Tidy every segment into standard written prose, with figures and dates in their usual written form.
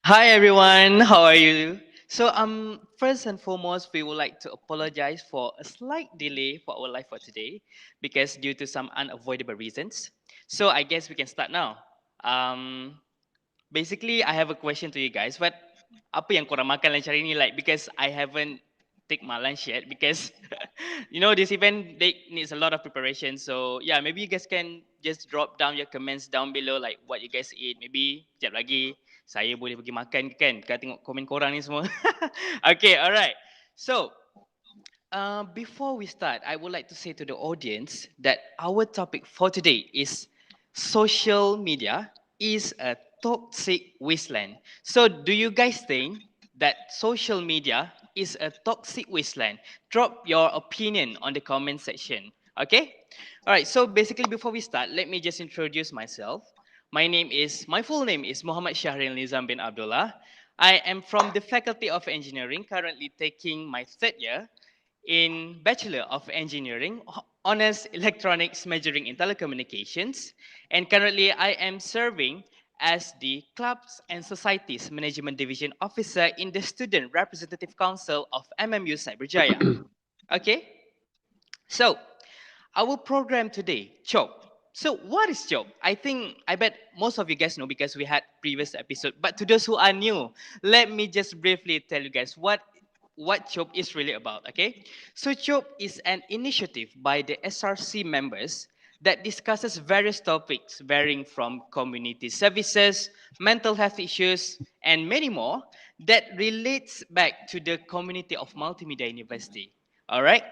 Hi everyone, how are you? First and foremost, we would like to apologize for a slight delay for our live for today because due to some unavoidable reasons. So I guess we can start now. Um, Basically, I have a question to you guys. Apa yang korang makan lunch hari ni? Like because I haven't take my lunch yet because this event needs a lot of preparation. So yeah, maybe you guys can just drop down your comments down below like what you guys eat. Maybe sekejap lagi saya boleh pergi makan ke kan? Kau tengok komen korang ni semua. Okay, alright. So before we start, I would like to say to the audience that our topic for today is social media is a toxic wasteland. So, do you guys think that social media is a toxic wasteland? Drop your opinion on the comment section. Okay? All right. So, basically, before we start, let me just introduce myself. My full name is Muhammad Shahril Nizam bin Abdullah. I am from the Faculty of Engineering, currently taking my third year in Bachelor of Engineering, Honors Electronics majoring in Telecommunications, and currently I am serving as the Clubs and Societies Management Division Officer in the Student Representative Council of MMU Cyberjaya. Okay, so our program today, CHOP. So what is CHOP? I bet most of you guys know because we had previous episode. But to those who are new, let me just briefly tell you guys what CHOP is really about. Okay, so CHOP is an initiative by the SRC members that discusses various topics varying from community services, mental health issues, and many more that relates back to the community of Multimedia University. All right.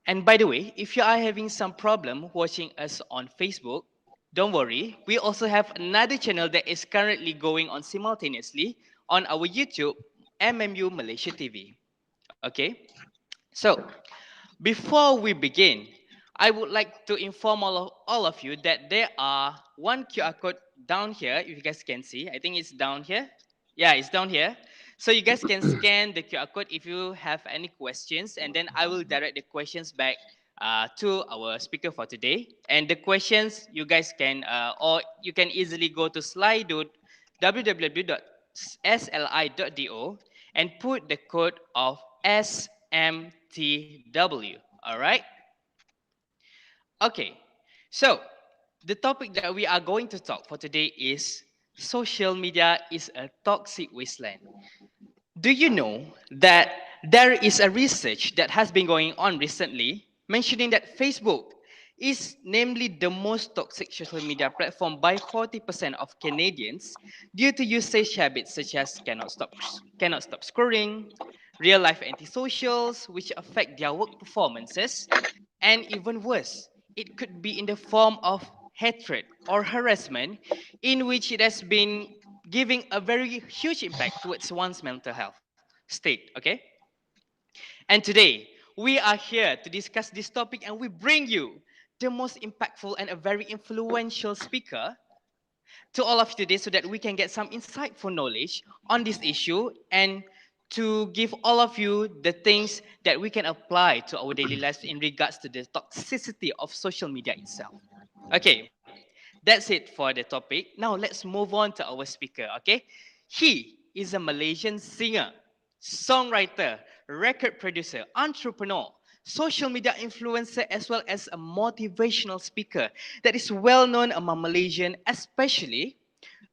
And by the way, if you are having some problem watching us on Facebook, don't worry. We also have another channel that is currently going on simultaneously on our YouTube, MMU Malaysia TV. Okay? So, before we begin, I would like to inform all of you that there are one QR code down here, if you guys can see. I think it's down here. Yeah, it's down here. So you guys can scan the QR code if you have any questions, and then I will direct the questions back to our speaker for today. And the questions you guys can, or you can easily go to www.sli.do and put the code of SMTW. All right? Okay, so the topic that we are going to talk for today is social media is a toxic wasteland. Do you know that there is a research that has been going on recently mentioning that Facebook is namely the most toxic social media platform by 40% of Canadians due to usage habits such as cannot stop scrolling, real life antisocials which affect their work performances, and even worse, it could be in the form of hatred or harassment in which it has been giving a very huge impact towards one's mental health state, okay? And today, we are here to discuss this topic and we bring you the most impactful and a very influential speaker to all of you today so that we can get some insightful knowledge on this issue and to give all of you the things that we can apply to our daily lives in regards to the toxicity of social media itself. Okay, that's it for the topic. Now let's move on to our speaker, okay? He is a Malaysian singer, songwriter, record producer, entrepreneur, social media influencer, as well as a motivational speaker that is well known among Malaysian, especially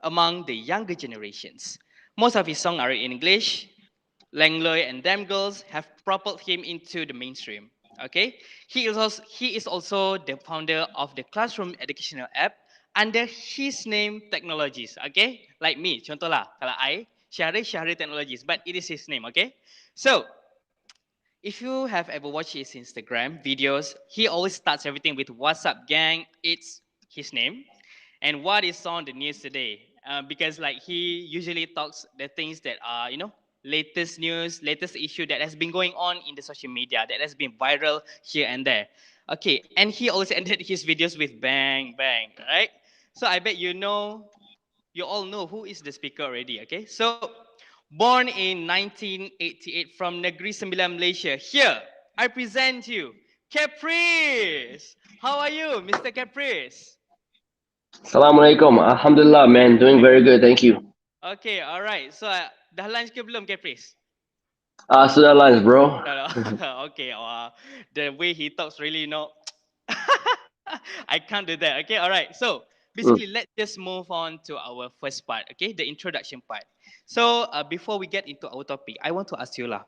among the younger generations. Most of his songs are in English. Langloy and Damn Girls have propelled him into the mainstream. Okay, he is also the founder of the classroom educational app under his name Technologies. Okay, like me, contoh lah, kalau I Syahri Technologies, but it is his name. Okay, so if you have ever watched his Instagram videos, he always starts everything with "What's up, gang?" It's his name, and what is on the news today? Because like he usually talks the things that are latest news, latest issue that has been going on in the social media that has been viral here and there. Okay, and he always ended his videos with bang bang, right? So I bet you all know who is the speaker already. Okay, so born in 1988 from Negeri Sembilan, Malaysia. Here, I present you Caprice. How are you, Mr. Caprice? Assalamualaikum. Alhamdulillah, man. Doing very good. Thank you. Okay, alright. So, dah lunch ke belum, Caprice? Sudah lunch, bro. No, no. Okay, the way he talks really, I can't do that. Okay, alright. So, basically, Mm, let's just move on to our first part, okay, the introduction part. So, before we get into our topic, I want to ask you, lah.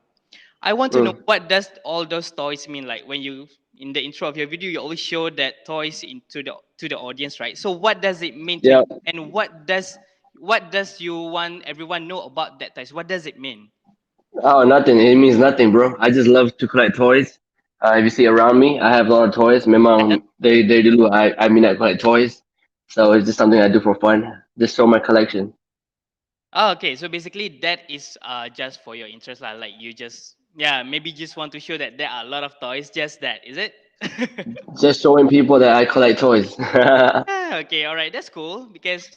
I want to know mm. what does all those toys mean? Like when you in the intro of your video, you always show that toys into the audience, right? So what does it mean to you? Yeah. And what does you want everyone know about that toys? What does it mean? Oh, nothing. It means nothing, bro. I just love to collect toys. If you see around me, I have a lot of toys. My mom, they do. I mean, I collect toys. So it's just something I do for fun. Just show my collection. Oh, okay, so basically that is just for your interest, lah. Like you just maybe just want to show that there are a lot of toys. Just that is it? Just showing people that I collect toys. Okay, all right, that's cool because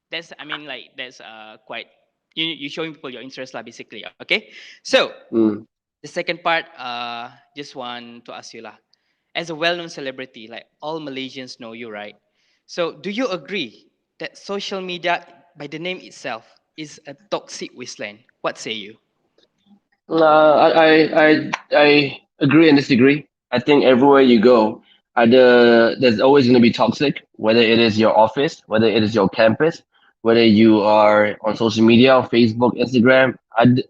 that's I mean like that's quite you showing people your interest lah basically. Okay, so Mm. the second part, just want to ask you lah. As a well-known celebrity, like all Malaysians know you, right? So, do you agree that social media, by the name itself, is a toxic wasteland? What say you? I agree and disagree. I think everywhere you go, either there's always going to be toxic, whether it is your office, whether it is your campus, whether you are on social media, Facebook, Instagram,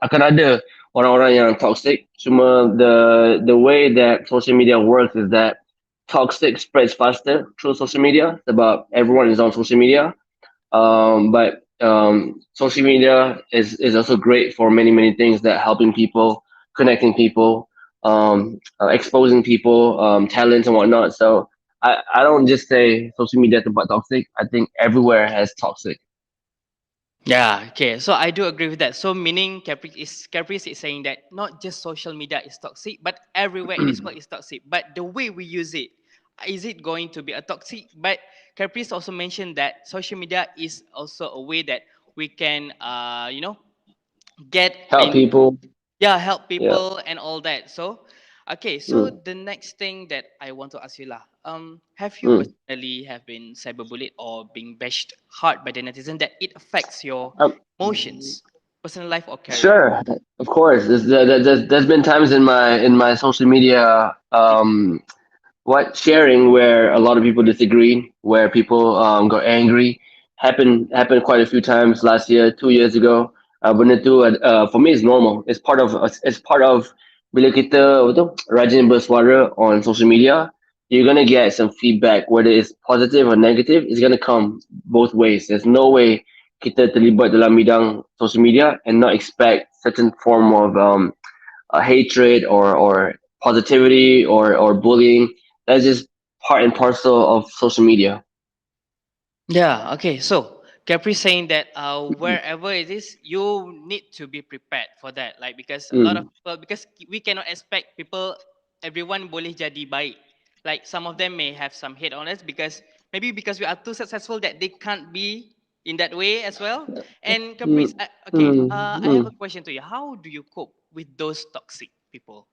akan ada orang-orang yang toxic. Cuma the way that social media works is that toxic spreads faster through social media. Sebab everyone is on social media. But social media is also great for many things that helping people, connecting people, exposing people, talents and whatnot. So I don't just say social media is about toxic. I think everywhere has toxic. Yeah, okay. So I do agree with that. So meaning Caprice is saying that not just social media is toxic, but everywhere in this world is toxic. But the way we use it, is it going to be a toxic? But Caprice also mentioned that social media is also a way that we can get Help in, people. yeah, help Yeah. people and all that. So okay, so Mm, the next thing that I want to ask you lah, have you mm. personally have been cyberbullied or being bashed hard by the netizen that it affects your Um, emotions, personal life or career? sure, of course. There's been times in my social media what sharing where a lot of people disagree, where people got angry, happened quite a few times last year, 2 years ago. Benda tu for me it's normal. It's part of bila kita apa tu rajin bersuara on social media. You're gonna get some feedback, whether it's positive or negative. It's gonna come both ways. There's no way kita terlibat dalam bidang social media and not expect certain form of hatred or positivity or bullying. That's just part and parcel of social media. Yeah, okay. So Capri saying that wherever it is, you need to be prepared for that. Like because a lot of Mm, people, because we cannot expect people, everyone boleh jadi baik. Like some of them may have some hate on us because maybe because we are too successful that they can't be in that way as well. And mm, Caprice, okay, mm, I have mm. a question to you. How do you cope with those toxic people?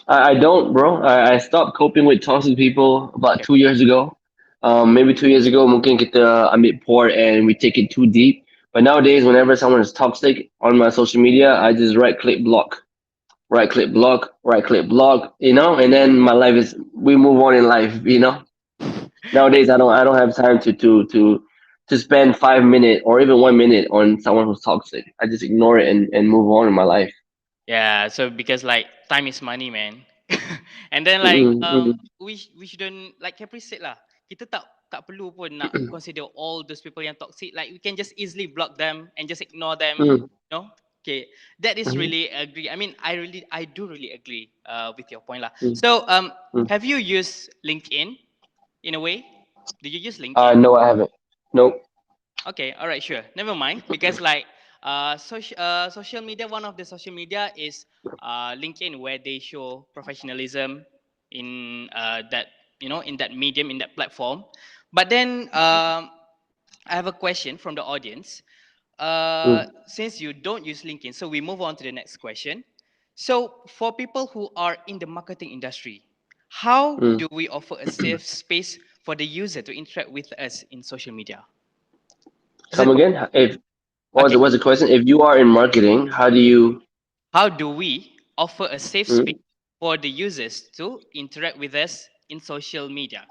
I don't, bro. I stopped coping with toxic people about Okay. 2 years ago. Maybe 2 years ago, mungkin kita ambil port and we take it too deep. But nowadays, whenever someone is toxic on my social media, I just right click block, right click block, right click block, and then my life is, we move on in life. Nowadays, I don't have time to spend 5 minutes or even 1 minute on someone who's toxic. I just ignore it and move on in my life. Yeah, so because like time is money, man. And then like Mm, mm, we shouldn't, like Capri said lah. Kita tak perlu pun nak consider all those people yang toxic. Like we can just easily block them and just ignore them. mm, Okay, that is mm, really agree. I mean, I do really agree with your point lah. mm, So mm. have you used LinkedIn in a way? Do you use LinkedIn? No, I haven't. Nope. Okay, all right, sure. Never mind, because like social media, one of the social media is LinkedIn, where they show professionalism in that in that medium, in that platform. But then I have a question from the audience. Mm, Since you don't use LinkedIn, so we move on to the next question. So for people who are in the marketing industry, how mm. do we offer a safe space for the user to interact with us in social media? Is Come it again? If What was Okay. what's the question? If you are in marketing, how do you How do we offer a safe space mm, for the users to interact with us in social media?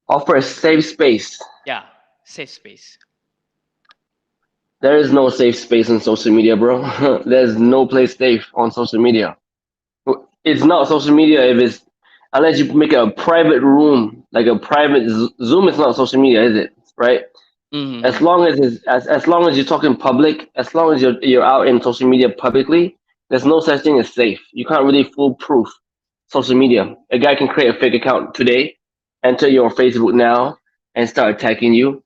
offer a safe space? Yeah, safe space. There is no safe space on social media, bro. There's no place safe on social media. It's not social media if it's unless you make a private room, like a private Zoom. Is not social media, is it? Right? As Mm-hmm. long as as long as you're talking public, as long as you're out in social media publicly, there's no such thing as safe. You can't really foolproof social media. A guy can create a fake account today, enter your Facebook now, and start attacking you.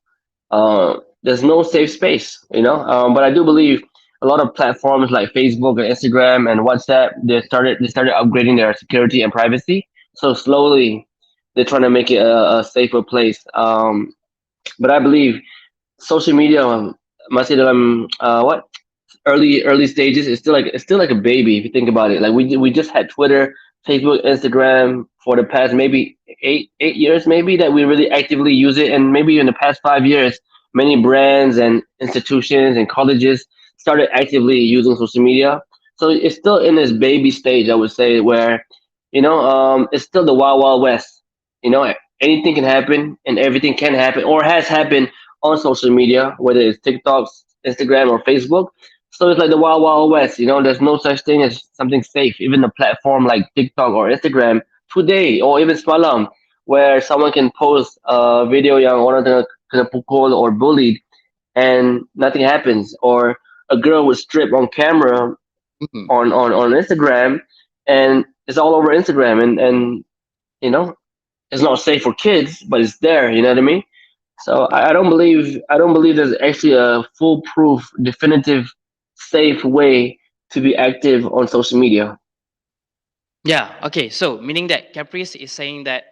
There's no safe space, you know. But I do believe a lot of platforms like Facebook and Instagram and WhatsApp they started upgrading their security and privacy. So slowly, they're trying to make it a safer place. But I believe social media masih dalam what early stages. It's still like a baby if you think about it. Like we just had Twitter, Facebook, Instagram for the past maybe 8 years maybe that we really actively use it, and maybe in the past 5 years, many brands and institutions and colleges started actively using social media. So it's still in this baby stage, I would say, where it's still the wild wild west. You know, anything can happen and everything can happen or has happened on social media, whether it's TikTok, Instagram, or Facebook. So it's like the wild, wild west. There's no such thing as something safe. Even a platform like TikTok or Instagram today, or even semalam, where someone can post a video yang orang kena pukul or bullied, and nothing happens, or a girl was stripped on camera Mm-hmm. on Instagram, and it's all over Instagram, and you know it's not safe for kids, but it's there. You know what I mean? So I don't believe there's actually a foolproof, definitive, safe way to be active on social media. Yeah, okay. So meaning that Caprice is saying that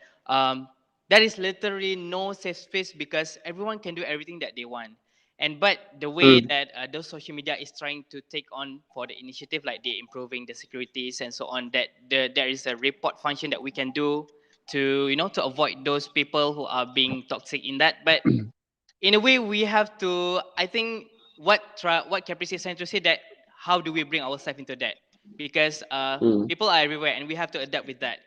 there is literally no safe space because everyone can do everything that they want. And but the way Mm, that those social media is trying to take on for the initiative, like they improving the securities and so on, that there is a report function that we can do to to avoid those people who are being toxic in that. But in a way we have to, I think what Caprice is trying to say, that how do we bring ourselves into that, because mm, people are everywhere and we have to adapt with that.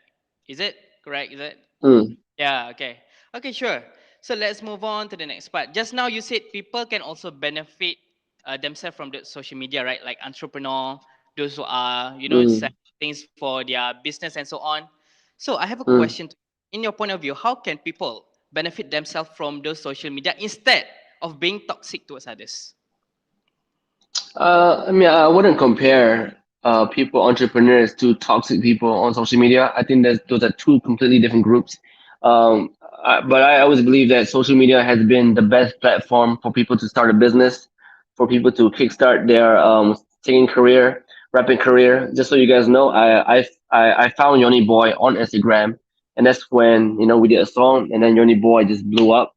Is it correct? Is it? mm, Yeah, okay. Okay, sure. So let's move on to the next part. Just now you said people can also benefit themselves from the social media, right? Like entrepreneur, those who are selling mm, things for their business and so on. So I have a mm. question. In your point of view, how can people benefit themselves from those social media instead of being toxic towards others? I mean, I wouldn't compare people, entrepreneurs, to toxic people on social media. I think that those are two completely different groups. But I always believe that social media has been the best platform for people to start a business, for people to kickstart their singing career, rapping career. Just so you guys know, I found Yoni Boy on Instagram, and that's when we did a song, and then Yoni Boy just blew up.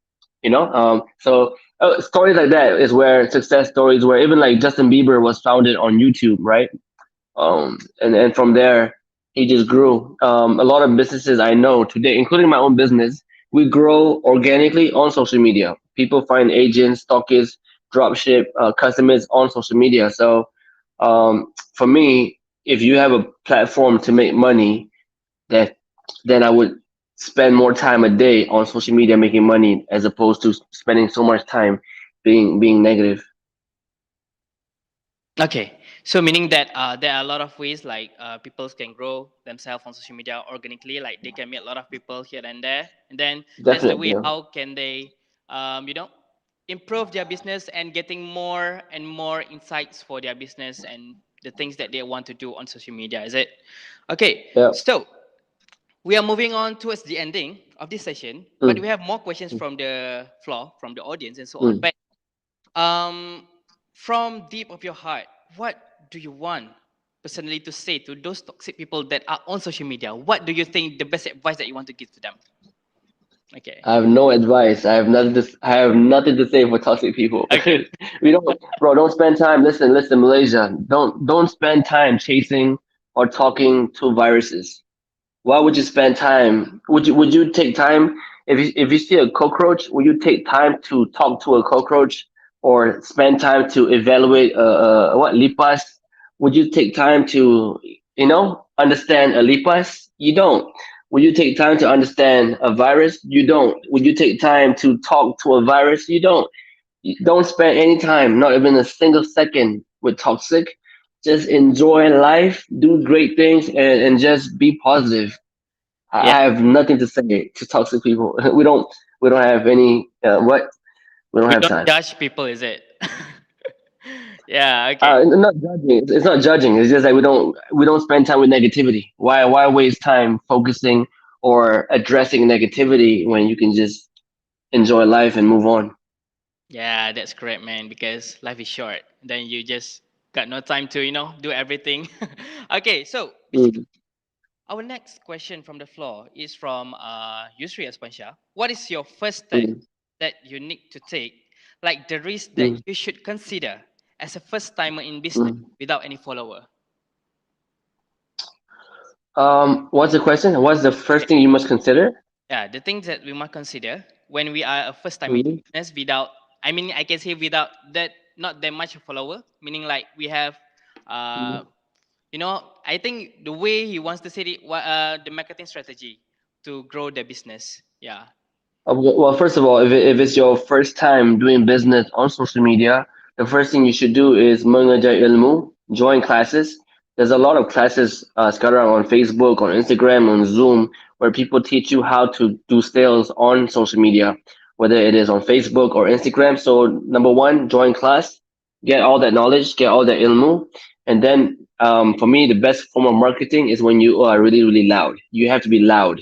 So stories like that is where success stories, where even like Justin Bieber was founded on YouTube, right? And from there he just grew. A lot of businesses I know today, including my own business, we grow organically on social media. People find agents, stockists, dropship customers on social media. So for me, if you have a platform to make money, that then I would spend more time a day on social media making money as opposed to spending so much time being negative. Okay, so meaning that there are a lot of ways like people can grow themselves on social media organically, like they can meet a lot of people here and there, and then that's the Definitely, way yeah. how can they, improve their business and getting more and more insights for their business and the things that they want to do on social media. Is it? Okay, Yeah. so we are moving on towards the ending of this session, but we Mm, have more questions from the floor, from the audience, and so on. mm. But um, from deep of your heart, what do you want personally to say to those toxic people that are on social media? What do you think the best advice that you want to give to them? Okay. I have no advice. I have nothing to say for toxic people. Okay. We don't, bro. Don't spend time. Listen, Malaysia. Don't spend time chasing or talking to viruses. Why would you spend time? Would you take time if you see a cockroach? Would you take time to talk to a cockroach or spend time to evaluate what lipas? Would you take time to understand a lipas? You don't. Would you take time to understand a virus? You don't. Would you take time to talk to a virus? You don't. You don't spend any time, not even a single second, with toxic. Just enjoy life, do great things, and just be positive. Yeah, I have nothing to say to toxic people. We don't have any what we don't we have don't time. judge people, is it? Yeah, okay. Not judging. It's not judging. It's just that we don't spend time with negativity. Why waste time focusing or addressing negativity when you can just enjoy life and move on? Yeah, that's correct, man, because life is short. Then you just got no time to, do everything. Okay, so basically, Mm, our next question from the floor is from Yusri Espansha. What is your first step mm, that you need to take, like the risk that mm, you should consider as a first timer in business mm. without any follower? What's the question? What's the first thing you must consider? Yeah, the things that we must consider when we are a first time in Mm, business without, I mean, I can say without that, not that much follower, meaning like we have, uh, mm. I think the way he wants to say it, the marketing strategy to grow the business. Yeah. Well, first of all, if it's your first time doing business on social media, the first thing you should do is mengajar ilmu, join classes. There's a lot of classes scattered around on Facebook, on Instagram, on Zoom, where people teach you how to do sales on social media, whether it is on Facebook or Instagram. So, number one, join class, get all that knowledge, get all that ilmu, and then for me, the best form of marketing is when you are really, really loud. You have to be loud.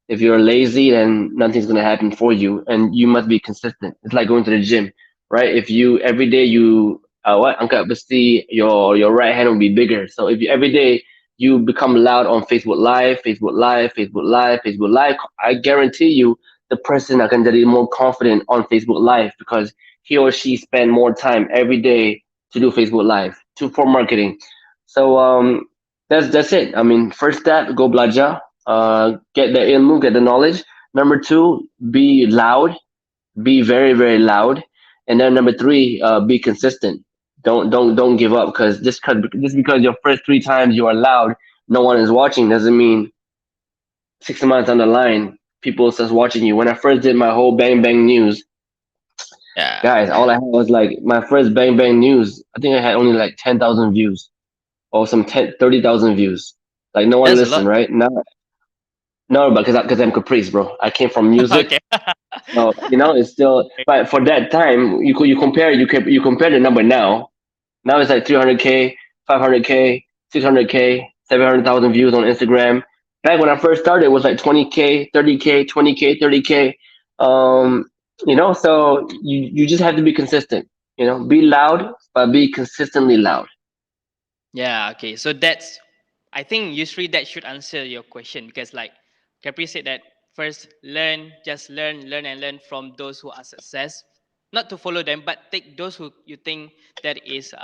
If you're lazy, then nothing's gonna happen for you, and you must be consistent. It's like going to the gym, right? If you every day you what angkat besi, your right hand will be bigger. So if you every day you become loud on Facebook Live, Facebook Live, Facebook Live, Facebook Live, I guarantee you the person akan jadi more confident on Facebook Live because he or she spend more time every day to do Facebook Live to for marketing. So that's it. I mean, first step, go belajar, get the ilmu, get the knowledge. Number two, be loud, be very very loud, and then number three, be consistent. Don't give up because just because your first three times you are loud, no one is watching doesn't mean 6 months down the line people starts watching you. When I first did my whole Bang Bang News, Yeah. guys, all I had was like my first Bang Bang News. I think I had only like 10,000 views or some 30,000 views. Like no one That's a listened, lot. right? Now no, but because I'm Caprice, bro. I came from music, Okay. so it's still. But for that time, you compare the number now. Now it's like 300K, 500K, 600K, 700,000 views on Instagram. Back when I first started, it was like 20K, 30K, 20K, 30K. Um, so you just have to be consistent. Be loud, but be consistently loud. Yeah, okay. So that's, I think usually that should answer your question because like Capri said that first learn, just learn and learn from those who are success. Not to follow them, but take those who you think that is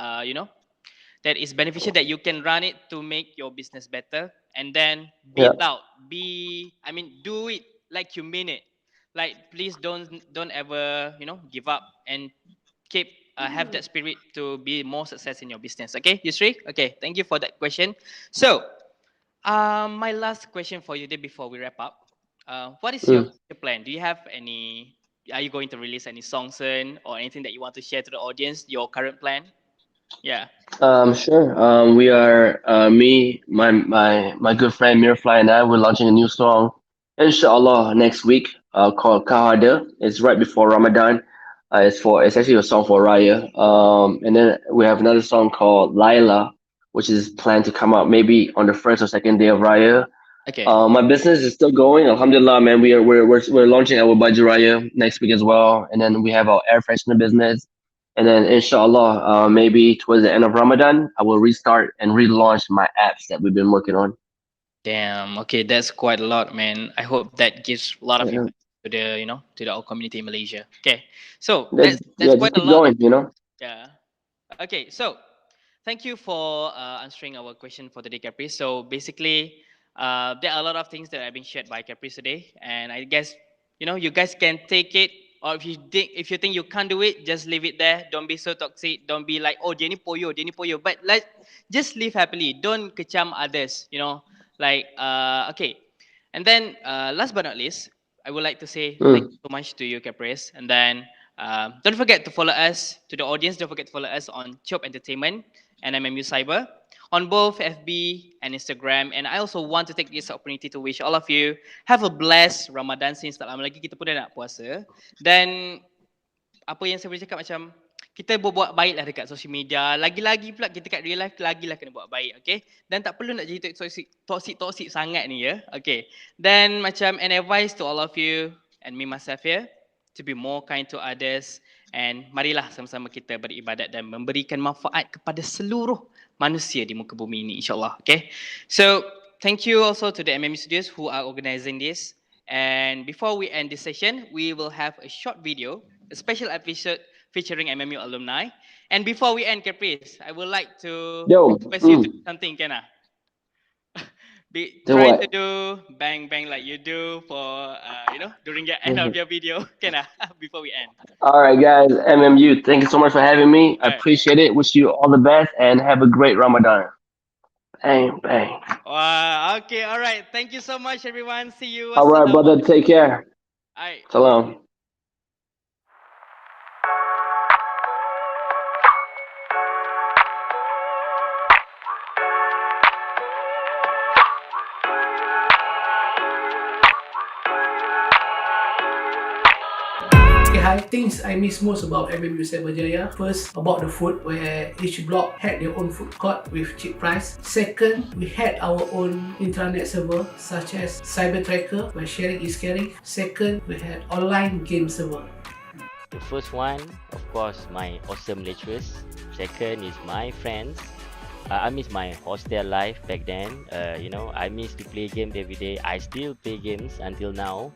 that is beneficial that you can run it to make your business better and then be Yeah. loud. Do it like you mean it. Like please don't ever, give up and keep have that spirit to be more success in your business. Okay, Yusri? Okay, thank you for that question. So, my last question for you day before we wrap up. What is your Mm. future plan? Do you have any? Are you going to release any songs soon or anything that you want to share to the audience? Your current plan? Yeah. Sure. We are me, my good friend Mirfly and I. We're launching a new song, inshallah, next week. Called Kahada. It's right before Ramadan. It's actually a song for Raya. And then we have another song called Laila, which is planned to come out maybe on the first or second day of Raya. Okay. My business is still going. Alhamdulillah, man. We're launching our Baju Raya next week as well, and then we have our air freshener business, and then inshallah, maybe towards the end of Ramadan, I will restart and relaunch my apps that we've been working on. Damn. Okay, that's quite a lot, man. I hope that gives a lot of Yeah, impact to the to the whole community in Malaysia. Okay, so let's that's yeah, quite just a keep lot. going. Yeah. Okay, so thank you for answering our question for today, Caprice. So basically, there are a lot of things that have been shared by Caprice today, and I guess you guys can take it Or if you think you can't do it, just leave it there. Don't be so toxic. Don't be like, oh, dia ni poyo, dia ni poyo. But just live happily. Don't kecam others. Like okay. And then last but not least, I would like to say thank Mm. you so much to you, Caprice. And then don't forget to follow us, to the audience. Don't forget to follow us on Chop Entertainment and MMU Cyber on both FB and Instagram. And I also want to take this opportunity to wish all of you have a blessed Ramadan, since tak lama lagi kita pun dah nak puasa. Dan apa yang saya boleh cakap, macam kita buat baiklah dekat social media. Lagi-lagi pula kita kat real life lagilah kena buat baik, okay? Dan tak perlu nak jadi toxic sangat ni ya, okay? Dan macam an advice to all of you and me myself here, to be more kind to others, and marilah sama-sama kita beribadat dan memberikan manfaat kepada seluruh manusia di muka bumi ini, insyaAllah, okay? So thank you also to the MMU Studios who are organising this. And before we end this session, we will have a short video, a special episode featuring MMU alumni. And before we end, Caprice, I would like to Yo. request you to do something, can I? So Try what? to do bang bang like you do for during the end of your video, can I? Before we end. All right, guys. MMU, thank you so much for having me. I All right. appreciate it. Wish you all the best and have a great Ramadan. Bang, bang. Wow. Okay. All right. Thank you so much, everyone. See you. All right, Assalamu. brother. Take care. All right. Salam. Okay, hi. Things I miss most about MMU Cyberjaya. First, about the food, where each block had their own food court with cheap price. Second, we had our own intranet server such as Cyber Tracker, where sharing is caring. Second, we had online game server. The first one, of course, my awesome lecturers. Second is my friends. I miss my hostel life back then. I miss to play games every day. I still play games until now.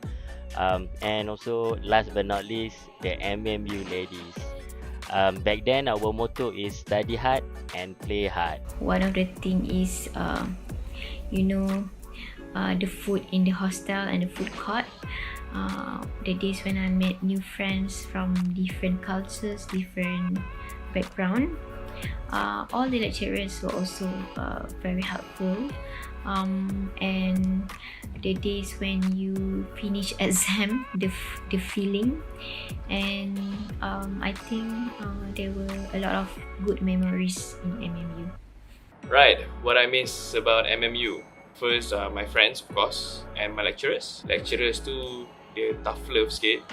And also, last but not least, the MMU ladies. Back then, our motto is study hard and play hard. One of the thing is, the food in the hostel and the food court. The days when I met new friends from different cultures, different background. All the lecturers were also very helpful. And the days when you finish exam, the feeling, and I think there were a lot of good memories in MMU. Right, what I miss about MMU. First, my friends, of course, and my lecturers. Lecturers tu dia tough love sikit,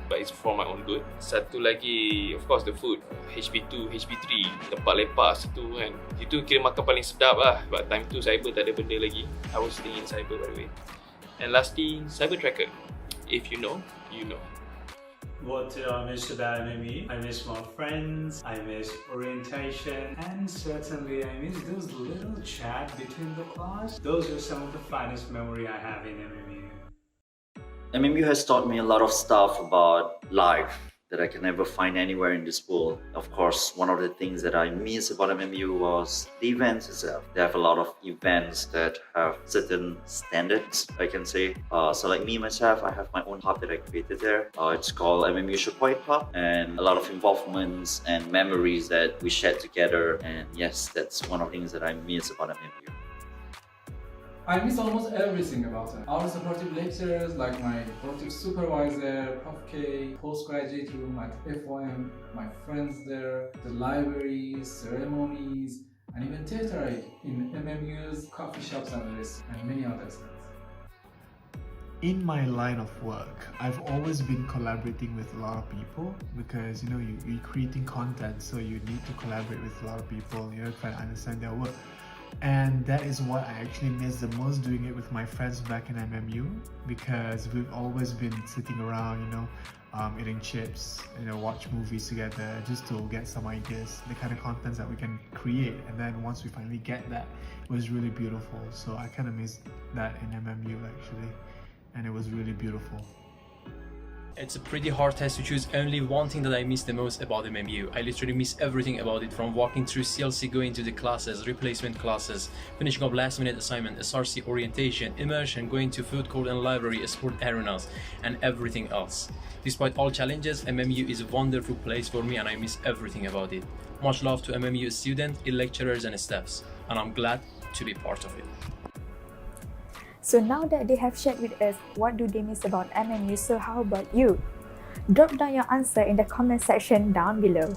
but it's for my own good. Satu lagi, of course, the food. HP2, HP3, tempat lepak situ kan. Itu kira makan paling sedap lah. But time tu cyber tak ada benda lagi. I was staying in cyber, by the way. And lastly, Cyber Tracker. If you know, you know. What do I miss about MME? I miss my friends, I miss orientation, and certainly I miss those little chat between the class. Those are some of the finest memory I have in MME. MMU has taught me a lot of stuff about life that I can never find anywhere in this world. Of course, one of the things that I miss about MMU was the events itself. They have a lot of events that have certain standards, I can say. So like me, myself, I have my own hub that I created there. It's called MMU Shopoit Hub, and a lot of involvements and memories that we shared together. And yes, that's one of the things that I miss about MMU. I miss almost everything about it. Our supportive lecturers, like my supportive supervisor, Prof K, postgraduate room at FOM, my friends there, the libraries, ceremonies, and even theatre in MMU's coffee shops and many other things. In my line of work, I've always been collaborating with a lot of people because you're creating content, so you need to collaborate with a lot of people, try to understand their work. And that is what I actually miss the most, doing it with my friends back in MMU, because we've always been sitting around, eating chips, watch movies together just to get some ideas, the kind of contents that we can create. And then once we finally get that, it was really beautiful. So I kind of miss that in MMU actually, and it was really beautiful. It's a pretty hard test to choose only one thing that I miss the most about MMU. I literally miss everything about it, from walking through CLC, going to the classes, replacement classes, finishing up last minute assignment, SRC orientation, immersion, going to food court and library, sport arenas, and everything else. Despite all challenges, MMU is a wonderful place for me and I miss everything about it. Much love to MMU students, lecturers and staffs, and I'm glad to be part of it. So now that they have shared with us what do they miss about MMU, so how about you? Drop down your answer in the comment section down below.